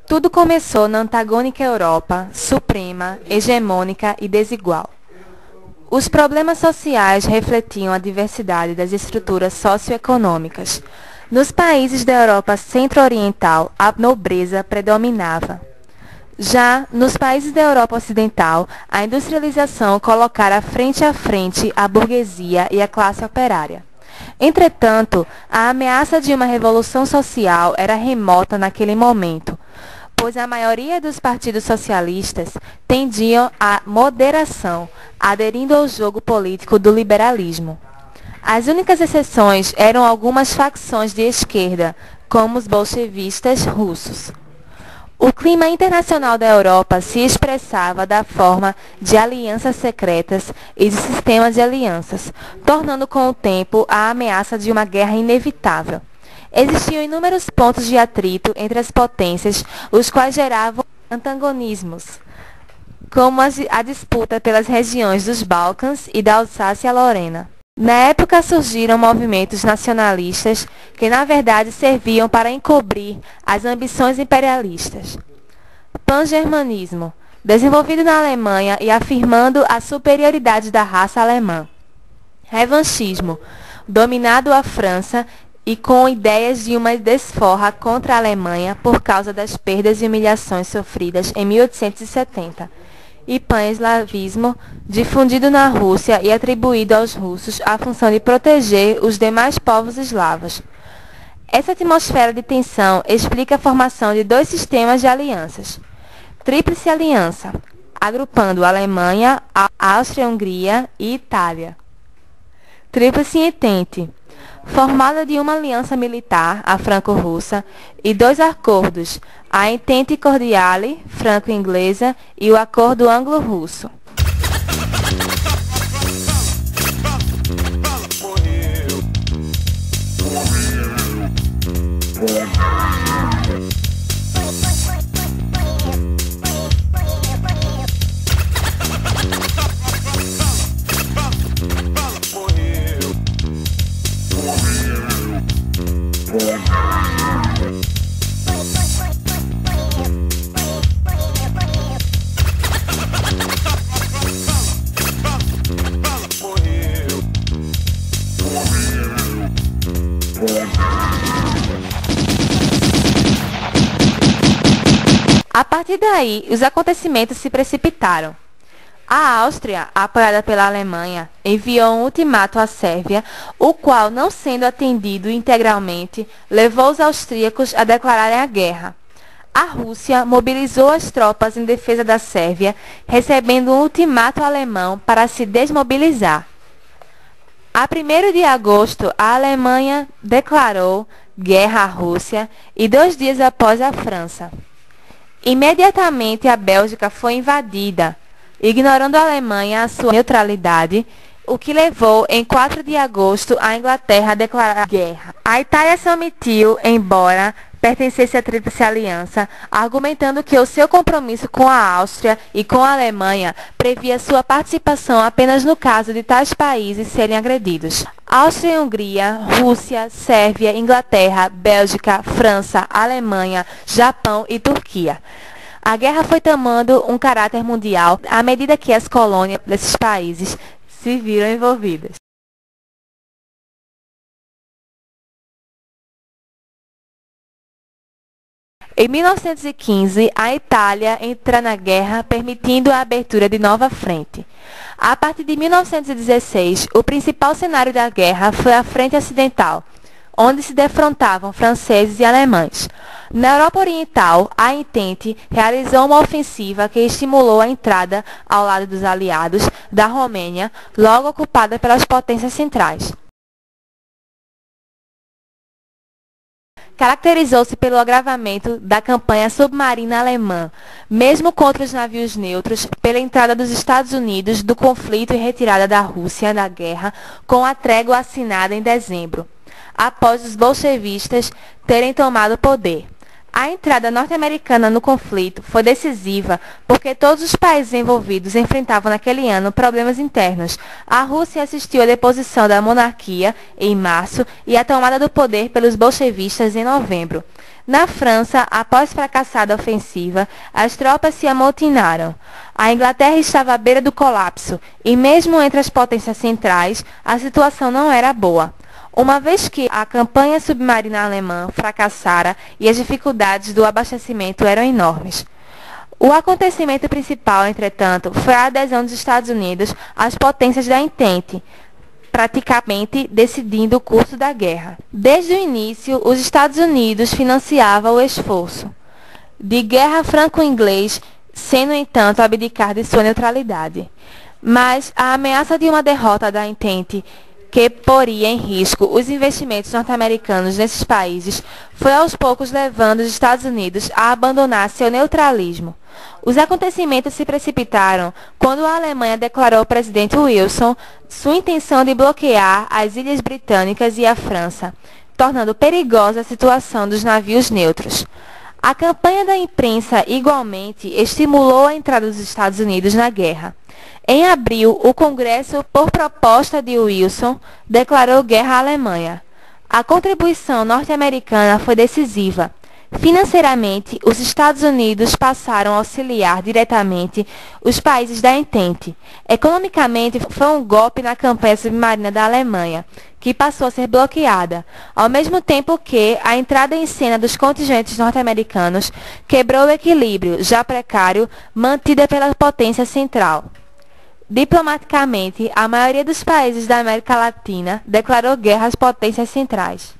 Tudo começou na antagônica Europa, suprema, hegemônica e desigual. Os problemas sociais refletiam a diversidade das estruturas socioeconômicas. Nos países da Europa centro-oriental, a nobreza predominava. Já nos países da Europa ocidental, a industrialização colocara frente a frente a burguesia e a classe operária. Entretanto, a ameaça de uma revolução social era remota naquele momento, pois a maioria dos partidos socialistas tendiam à moderação, aderindo ao jogo político do liberalismo. As únicas exceções eram algumas facções de esquerda, como os bolchevistas russos. O clima internacional da Europa se expressava da forma de alianças secretas e de sistemas de alianças, tornando com o tempo a ameaça de uma guerra inevitável. Existiam inúmeros pontos de atrito entre as potências, os quais geravam antagonismos, como a disputa pelas regiões dos Balcãs e da Alsácia-Lorena. Na época surgiram movimentos nacionalistas que, na verdade, serviam para encobrir as ambições imperialistas. Pan-germanismo, desenvolvido na Alemanha e afirmando a superioridade da raça alemã. Revanchismo, dominado a França e com ideias de uma desforra contra a Alemanha por causa das perdas e humilhações sofridas em 1870. E pan-eslavismo, difundido na Rússia e atribuído aos russos a função de proteger os demais povos eslavos. Essa atmosfera de tensão explica a formação de dois sistemas de alianças. Tríplice aliança, agrupando Alemanha, Áustria-Hungria e Itália. Tríplice entente, formada de uma aliança militar, a franco-russa, e dois acordos, a Entente Cordiale, franco-inglesa, e o Acordo anglo-russo. A partir daí, os acontecimentos se precipitaram. A Áustria, apoiada pela Alemanha, enviou um ultimato à Sérvia, o qual, não sendo atendido integralmente, levou os austríacos a declararem a guerra. A Rússia mobilizou as tropas em defesa da Sérvia, recebendo um ultimato alemão para se desmobilizar. A 1º de agosto, a Alemanha declarou guerra à Rússia e 2 dias após a França. Imediatamente a Bélgica foi invadida, ignorando a Alemanha a sua neutralidade, o que levou, em 4 de agosto, a Inglaterra a declarar guerra. A Itália se omitiu, embora pertencesse à Tríplice Aliança, argumentando que o seu compromisso com a Áustria e com a Alemanha previa sua participação apenas no caso de tais países serem agredidos. Áustria e Hungria, Rússia, Sérvia, Inglaterra, Bélgica, França, Alemanha, Japão e Turquia. A guerra foi tomando um caráter mundial à medida que as colônias desses países se viram envolvidas. Em 1915, a Itália entra na guerra, permitindo a abertura de nova frente. A partir de 1916, o principal cenário da guerra foi a Frente Ocidental, onde se defrontavam franceses e alemães. Na Europa Oriental, a Entente realizou uma ofensiva que estimulou a entrada, ao lado dos aliados, da Romênia, logo ocupada pelas potências centrais. Caracterizou-se pelo agravamento da campanha submarina alemã, mesmo contra os navios neutros, pela entrada dos Estados Unidos do conflito e retirada da Rússia da guerra, com a trégua assinada em dezembro, após os bolchevistas terem tomado o poder. A entrada norte-americana no conflito foi decisiva porque todos os países envolvidos enfrentavam naquele ano problemas internos. A Rússia assistiu à deposição da monarquia em março e à tomada do poder pelos bolchevistas em novembro. Na França, após fracassada ofensiva, as tropas se amotinaram. A Inglaterra estava à beira do colapso e, mesmo entre as potências centrais, a situação não era boa. Uma vez que a campanha submarina alemã fracassara e as dificuldades do abastecimento eram enormes. O acontecimento principal, entretanto, foi a adesão dos Estados Unidos às potências da Entente, praticamente decidindo o curso da guerra. Desde o início, os Estados Unidos financiavam o esforço de guerra franco-inglês, sem, no entanto, abdicar de sua neutralidade. Mas a ameaça de uma derrota da Entente, que poria em risco os investimentos norte-americanos nesses países, foi aos poucos levando os Estados Unidos a abandonar seu neutralismo. Os acontecimentos se precipitaram quando a Alemanha declarou ao presidente Wilson sua intenção de bloquear as Ilhas Britânicas e a França, tornando perigosa a situação dos navios neutros. A campanha da imprensa, igualmente, estimulou a entrada dos Estados Unidos na guerra. Em abril, o Congresso, por proposta de Wilson, declarou guerra à Alemanha. A contribuição norte-americana foi decisiva. Financeiramente, os Estados Unidos passaram a auxiliar diretamente os países da Entente. Economicamente, foi um golpe na campanha submarina da Alemanha, que passou a ser bloqueada, ao mesmo tempo que a entrada em cena dos contingentes norte-americanos quebrou o equilíbrio, já precário, mantido pela potência central. Diplomaticamente, a maioria dos países da América Latina declarou guerra às potências centrais.